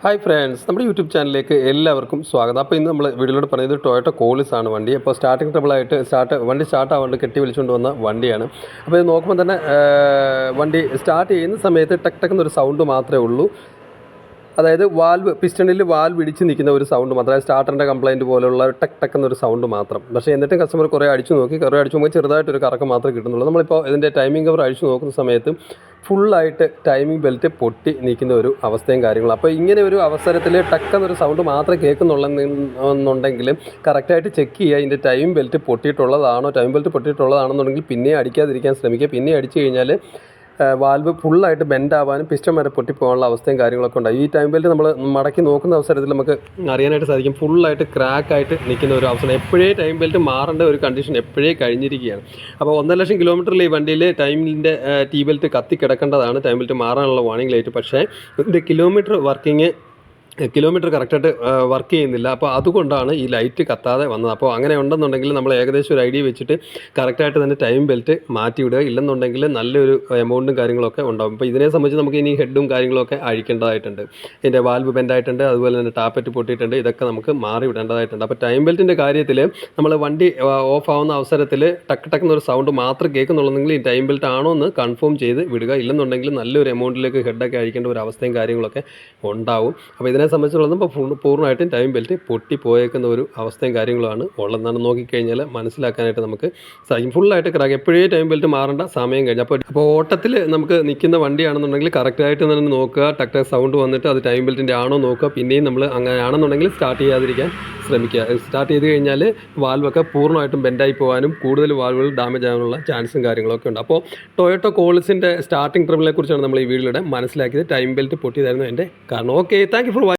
Hi friends, നമ്മുടെ YouTube ചാനലിലേക്ക് എല്ലാവർക്കും സ്വാഗതം. അപ്പോൾ ഇന്ന് നമ്മൾ വീഡിയോയിലൂടെ പറയുന്നത് ടൊയോട്ട കോളിസ് ആണ് വണ്ടി. അപ്പോൾ സ്റ്റാർട്ടിങ് ട്രബിളായിട്ട് വണ്ടി സ്റ്റാർട്ട് ആവാണ്ട് കെട്ടി വിളിച്ചുകൊണ്ട് വന്ന വണ്ടിയാണ്. അപ്പോൾ ഇത് നോക്കുമ്പോൾ തന്നെ വണ്ടി സ്റ്റാർട്ട് ചെയ്യുന്ന സമയത്ത് ടക്ക് ടക്കെന്നൊരു സൗണ്ട് മാത്രമേ ഉള്ളൂ. അതായത് പിസ്റ്റണിൽ വാൽവ് ഇടിച്ച് നിൽക്കുന്ന ഒരു സൗണ്ട് മാത്രം, അതായത് സ്റ്റാർട്ടറിൻ്റെ കംപ്ലയിൻറ്റ് പോലുള്ള ടക്ക് ടക്ക് എന്നൊരു സൗണ്ട് മാത്രം. പക്ഷേ എന്നിട്ടും കസ്റ്റമർ കുറേ അടിച്ചു നോക്കുമ്പോൾ ചെറുതായിട്ടൊരു കറക്കം മാത്രമേ കിട്ടുന്നുള്ളൂ. നമ്മളിപ്പോൾ ഇതിൻ്റെ ടൈമിംഗ് കവർ അഴിച്ചു നോക്കുന്ന സമയത്ത് ഫുള്ളായിട്ട് ടൈമിംഗ് ബെൽറ്റ് പൊട്ടി നിൽക്കുന്ന ഒരു അവസ്ഥയും കാര്യങ്ങളും. അപ്പോൾ ഇങ്ങനെ ഒരു അവസരത്തിൽ ടക്കെന്നൊരു സൗണ്ട് മാത്രമേ കേൾക്കുന്നുള്ളെന്നുണ്ടെങ്കിൽ കറക്റ്റായിട്ട് ചെക്ക് ചെയ്യുക, ഇതിൻ്റെ ടൈമിംഗ് ബെൽറ്റ് പൊട്ടിയിട്ടുള്ളതാണെന്നുണ്ടെങ്കിൽ പിന്നെ അടിക്കാതിരിക്കാൻ ശ്രമിക്കുക. പിന്നെ അടിച്ചു കഴിഞ്ഞാൽ വാൽവ് ഫുള്ളായിട്ട് ബെൻഡ് ആവാനും പിസ്റ്റൺ വരെ പൊട്ടിപ്പോകാനുള്ള അവസ്ഥയും കാര്യങ്ങളൊക്കെ ഉണ്ടാകും. ഈ ടൈം ബെൽറ്റ് നമ്മൾ മടക്കി നോക്കുന്ന അവസരത്തിൽ നമുക്ക് അറിയാനായിട്ട് സാധിക്കും, ഫുള്ളായിട്ട് ക്രാക്കായിട്ട് നിൽക്കുന്ന ഒരു അവസ്ഥ. എപ്പോഴേ ടൈം ബെൽറ്റ് മാറേണ്ട ഒരു കണ്ടീഷൻ എപ്പോഴേ കഴിഞ്ഞിരിക്കുകയാണ്. അപ്പോൾ 1.5 ലക്ഷം കിലോമീറ്ററിൽ ഈ വണ്ടിയിൽ ടൈമിൻ്റെ ടീ ബെൽറ്റ് കത്തി കിടക്കേണ്ടതാണ്, ടൈം ബെൽറ്റ് മാറാനുള്ള വാർണിംഗ് ലൈറ്റ്. പക്ഷേ ഇതിൻ്റെ കിലോമീറ്റർ കറക്റ്റായിട്ട് വർക്ക് ചെയ്യുന്നില്ല. അപ്പോൾ അതുകൊണ്ടാണ് ഈ ലൈറ്റ് കത്താതെ വന്നത്. അപ്പോൾ അങ്ങനെ ഉണ്ടെന്നുണ്ടെങ്കിൽ നമ്മൾ ഏകദേശം ഒരു ഐഡിയ വെച്ചിട്ട് കറക്റ്റായിട്ട് തന്നെ ടൈം ബെൽറ്റ് മാറ്റി വിടുക. ഇല്ലെന്നുണ്ടെങ്കിൽ നല്ലൊരു എമൗണ്ടും കാര്യങ്ങളൊക്കെ ഉണ്ടാകും. അപ്പോൾ ഇതിനെ സംബന്ധിച്ച് നമുക്ക് ഇനി ഹെഡും കാര്യങ്ങളൊക്കെ അഴിക്കേണ്ടതായിട്ടുണ്ട്. ഇതിൻ്റെ വാൽവ് ബെൻഡായിട്ടുണ്ട്, അതുപോലെ തന്നെ ടാപ്പറ്റ് പൊട്ടിയിട്ടുണ്ട്. ഇതൊക്കെ നമുക്ക് മാറി വിടേണ്ടതായിട്ടുണ്ട്. അപ്പോൾ ടൈം ബെൽറ്റിൻ്റെ കാര്യത്തിൽ നമ്മൾ വണ്ടി ഓഫ് ആവുന്ന അവസരത്തിൽ ടക്ക് ടക്കെന്നൊരു സൗണ്ട് മാത്രം കേൾക്കുന്നുള്ളെങ്കിൽ ഈ ടൈം ബെൽറ്റ് ആണോ എന്ന് കൺഫേം ചെയ്ത് വിടുക. ഇല്ലെന്നുണ്ടെങ്കിൽ നല്ലൊരു എമൗണ്ടിലേക്ക് ഹെഡൊക്കെ അഴിക്കേണ്ട ഒരു അവസ്ഥയും കാര്യങ്ങളൊക്കെ ഉണ്ടാവും. അപ്പോൾ ഇതിനെ സംബന്ധിച്ചുള്ളത് ഇപ്പോൾ പൂർണ്ണമായിട്ടും ടൈം ബെൽറ്റ് പൊട്ടിപ്പോയേക്കുന്ന ഒരു അവസ്ഥയും കാര്യങ്ങളാണ് ഉള്ളതെന്നാണ് നോക്കിക്കഴിഞ്ഞാൽ മനസ്സിലാക്കാനായിട്ട് നമുക്ക് സാധിക്കും. ഫുള്ളായിട്ട് ക്രാക്ക്, എപ്പോഴേ ടൈം ബെൽറ്റ് മാറേണ്ട സമയം കഴിഞ്ഞു. അപ്പോൾ ഓട്ടത്തിൽ നമുക്ക് നിൽക്കുന്ന വണ്ടിയാണെന്നുണ്ടെങ്കിൽ കറക്റ്റായിട്ട് തന്നെ നോക്കുക, ടക്ക് സൗണ്ട് വന്നിട്ട് അത് ടൈം ബെൽറ്റിൻ്റെ ആണോ നോക്കുക. പിന്നെയും നമ്മൾ അങ്ങനെയാണെന്നുണ്ടെങ്കിൽ സ്റ്റാർട്ട് ചെയ്യാതിരിക്കാൻ ശ്രമിക്കുക. സ്റ്റാർട്ട് ചെയ്ത് കഴിഞ്ഞാൽ വാൽവൊക്കെ പൂർണ്ണമായിട്ടും ബെൻഡായി പോകാനും കൂടുതൽ വാൽവുകൾ ഡാമേജ് ആകാനുള്ള ചാൻസും കാര്യങ്ങളൊക്കെ ഉണ്ട്. അപ്പോൾ ടൊയോട്ട കോളിസിൻ്റെ സ്റ്റാർട്ടിംഗ് ട്രബിളിനെ കുറിച്ചാണ് നമ്മൾ ഈ വീഡിയോയിലൂടെ മനസ്സിലാക്കിയത്. ടൈം ബെൽറ്റ് പൊട്ടിയതായിരുന്നു എൻ്റെ കാരണം. Okay, thank you for watching.